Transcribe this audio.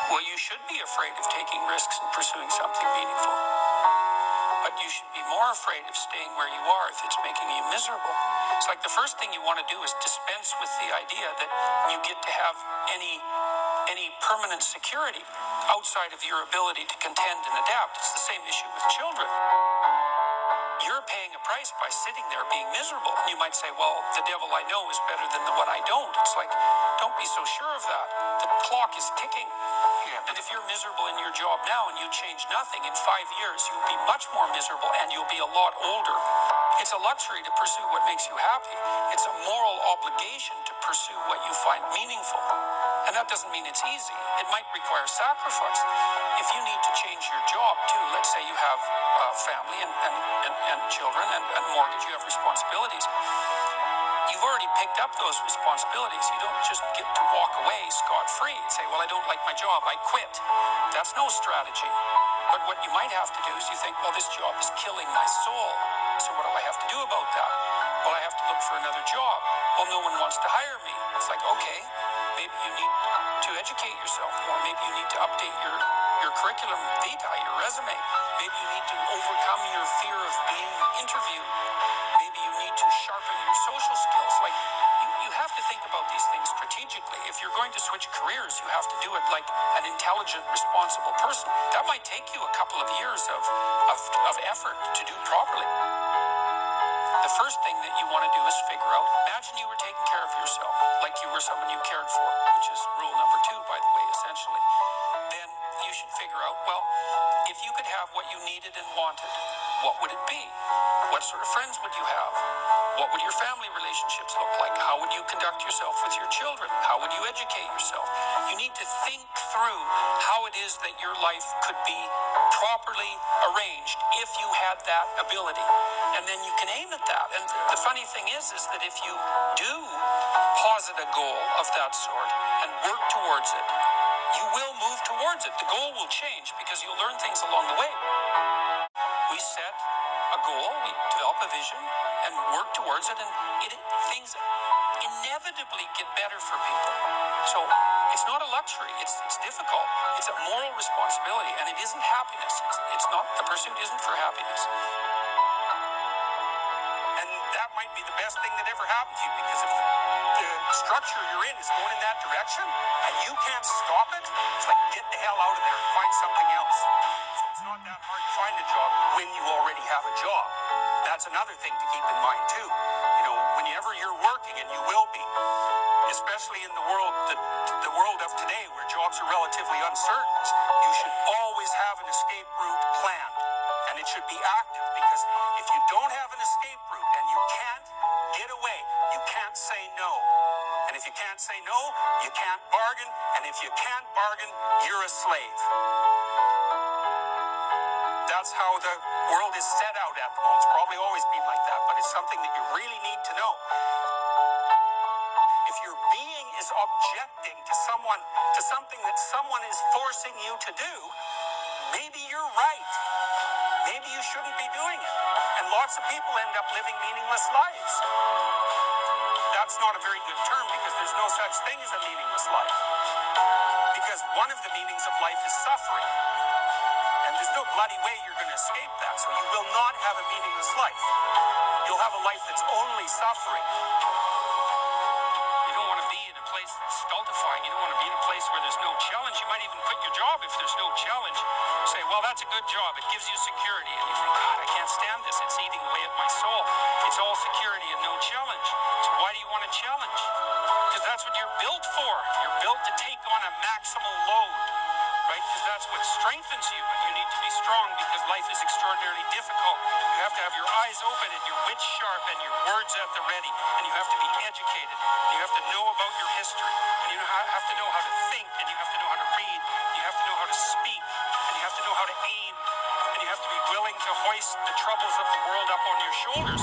Well, you should be afraid of taking risks and pursuing something meaningful. But you should be more afraid of staying where you are if it's making you miserable. It's like the first thing you want to do is dispense with the idea that you get to have any permanent security outside of your ability to contend and adapt. It's the same issue with children. You're paying a price by sitting there being miserable. You might say, well, the devil I know is better than the one I don't. It's like, don't be so sure of that. The clock is ticking. And if you're miserable in your job now and you change nothing, in 5 years you'll be much more miserable and you'll be a lot older. It's a luxury to pursue what makes you happy. It's a moral obligation to pursue what you find meaningful. And that doesn't mean it's easy. It might require sacrifice. If you need to change your job too, let's say you have a family and children and mortgage, you have responsibilities. You've already picked up those responsibilities. You don't just get to walk away scot-free and say, well, I don't like my job, I quit. That's no strategy. But what you might have to do is you think, well, this job is killing my soul. So what do I have to do about that? Well, I have to look for another job. Well, no one wants to hire me. It's like, okay, maybe you need to educate yourself more. Maybe you need to update your curriculum vitae, your resume. Maybe you need to overcome your fear of being interviewed. Maybe you need to sharpen your social skills. Like, you have to think about these things strategically. If you're going to switch careers, you have to do it like an intelligent, responsible person. That might take you a couple of years of effort to do properly. The first thing that you want to do is figure out, imagine you were taking care of yourself, like you were someone you cared for, which is rule number 2, by the way, essentially. Then you should figure out, well, if you could have what you needed and wanted, what would it be? What sort of friends would you have? What would your family relationships look like? How would you conduct yourself with your children? How would you educate yourself? You need to think through how it is that your life could be properly arranged if you had that ability. And then you can aim at that. And the funny thing is that if you do posit a goal of that sort and work towards it, you will move towards it. The goal will change because you'll learn things along the way. We set a goal, we develop a vision, and work towards it, and things inevitably get better for people. So it's not a luxury. It's difficult. It's a moral responsibility, and it isn't happiness. It's not. The pursuit isn't for happiness. And that might be the best thing that ever happened to you, because if the structure you're in is going in that direction and you can't stop it, it's like, get the hell out of there and find something else. So it's not that hard to find a job when you already have a job. That's another thing to keep in mind too. You know, whenever you're working, and you will be, especially in the world of today where jobs are relatively uncertain, you should always have an escape route planned. And it should be active, because if you don't have an escape route and you can't get away, you can't say no. And if you can't say no, you can't bargain. And if you can't bargain, you're a slave. That's how the world is set out at the moment. It's probably always been like that, but it's something that you really need to know. If your being is objecting to something that someone is forcing you to do, maybe you're right. Maybe you shouldn't be doing it. And lots of people end up living meaningless lives. That's not a very good term, because there's no such thing as a meaningless life. Because one of the meanings of life is suffering. And there's no bloody way you're going to escape that. So you will not have a meaningless life. You'll have a life that's only suffering. You don't want to be in a place that's stultifying. You don't want to be in a place where there's no challenge. You might even quit your job if there's no challenge. Say, well, that's a good job. It gives you security. And you think, God, I can't stand this. It's eating away at my soul. It's all security and no challenge. So why do you want a challenge? Because that's what you're built for. You're built to take on a maximal load. Right? Because that's what strengthens you, and you need to be strong because life is extraordinarily difficult. You have to have your eyes open and your wits sharp and your words at the ready, and you have to be educated. And you have to know about your history, and you have to know how to think, and you have to know how to read, and you have to know how to speak, and you have to know how to aim, and you have to be willing to hoist the troubles of the world up on your shoulders.